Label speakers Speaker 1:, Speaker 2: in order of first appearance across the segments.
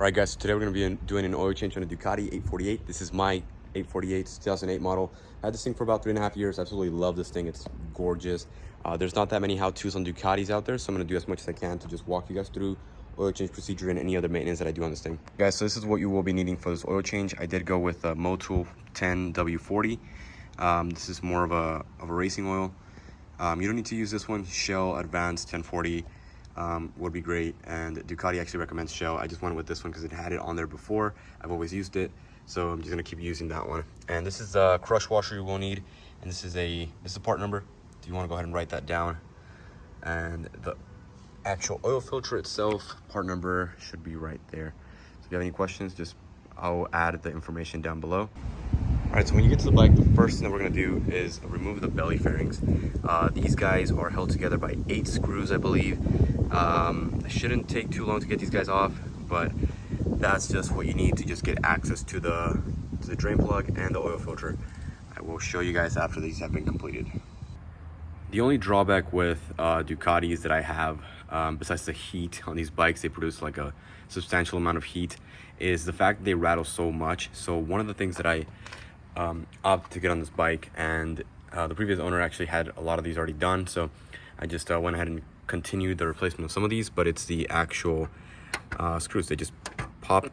Speaker 1: All right, guys, so today we're going to be doing an oil change on a Ducati 848. This is my 848, 2008 model. I had this thing for about 3.5 years. Absolutely love this thing. It's gorgeous. There's not that many how-tos on Ducatis out there, so I'm going to do as much as I can to just walk you guys through oil change procedure and any other maintenance that I do on this thing. Guys, so this is what you will be needing for this oil change. I did go with a Motul 10W40. This is more of a racing oil. You don't need to use this one. Shell Advanced 1040 would be great, and Ducati actually recommends Shell. I just went with this one because it had it on there before. I've always used it, so I'm just gonna keep using that one. And this is a crush washer you will need, and this is a part number. Do you want to go ahead and write that down? And the actual oil filter itself, part number should be right there. So if you have any questions, I'll add the information down below. All right, so when you get to the bike, the first thing that we're gonna do is remove the belly fairings. These guys are held together by 8 screws, I believe. It shouldn't take too long to get these guys off, but that's just what you need to just get access to the drain plug and the oil filter. I will show you guys after these have been completed. The only drawback with Ducatis that I have, besides the heat on these bikes, they produce like a substantial amount of heat, is the fact that they rattle so much. So one of the things that I opt to get on this bike, and the previous owner actually had a lot of these already done, so I just went ahead and continued the replacement of some of these, but it's the actual screws. They just pop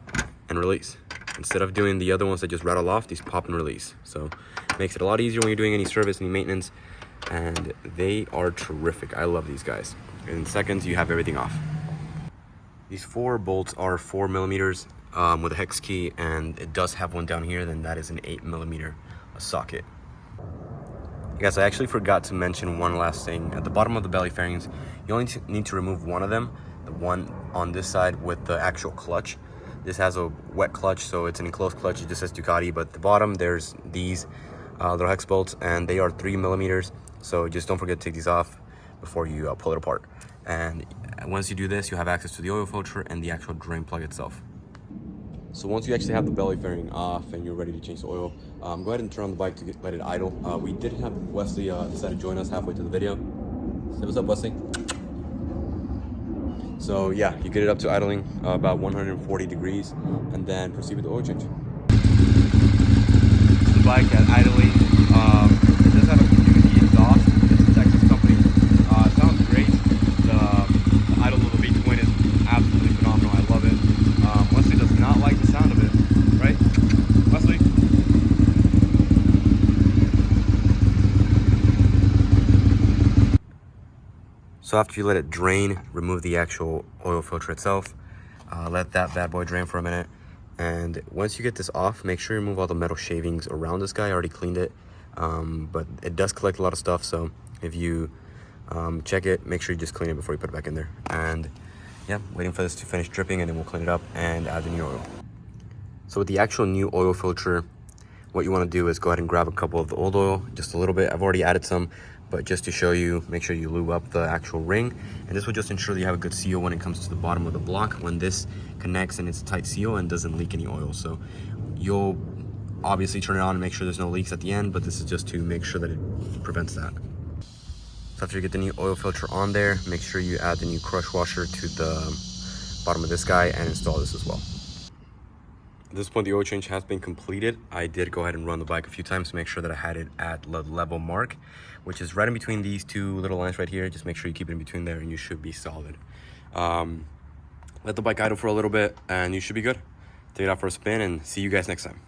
Speaker 1: and release. Instead of doing the other ones that just rattle off, these pop and release. So it makes it a lot easier when you're doing any service, any maintenance, and they are terrific. I love these guys. In seconds, you have everything off. These 4 bolts are 4mm with a hex key, and it does have one down here, then that is an 8mm socket. Guys, I actually forgot to mention one last thing. At the bottom of the belly fairings, you only need to remove one of them, the one on this side with the actual clutch. This has a wet clutch, so it's an enclosed clutch. It just says Ducati, but at the bottom there's these little hex bolts, and they are 3mm, so just don't forget to take these off before you pull it apart. And once you do this, you have access to the oil filter and the actual drain plug itself. So once you actually have the belly fairing off and you're ready to change the oil, go ahead and turn on the bike to let it idle. We did have Wesley decide to join us halfway through the video. Say what's up, Wesley. So yeah, you get it up to idling about 140 degrees, and then proceed with the oil change. The bike at idling, it does have a community exhaust. It's a Texas company. It sounds great. The idle of the V-twin is absolutely phenomenal. I love it. Wesley does not like the sound of it, right? Wesley? So after you let it drain, remove the actual oil filter itself. Let that bad boy drain for a minute. And once you get this off, make sure you remove all the metal shavings around this guy. I already cleaned it, but it does collect a lot of stuff. So if you check it, make sure you just clean it before you put it back in there. And yeah, waiting for this to finish dripping, and then we'll clean it up and add the new oil. So with the actual new oil filter, what you want to do is go ahead and grab a couple of the old oil, just a little bit. I've already added some, but just to show you, make sure you lube up the actual ring. And this will just ensure that you have a good seal when it comes to the bottom of the block, when this connects and it's a tight seal and doesn't leak any oil. So you'll obviously turn it on and make sure there's no leaks at the end, but this is just to make sure that it prevents that. So after you get the new oil filter on there, make sure you add the new crush washer to the bottom of this guy and install this as well. At this point, the oil change has been completed. I did go ahead and run the bike a few times to make sure that I had it at the level mark, which is right in between these 2 little lines right here. Just make sure you keep it in between there and you should be solid. Let the bike idle for a little bit and you should be good. Take it out for a spin and see you guys next time.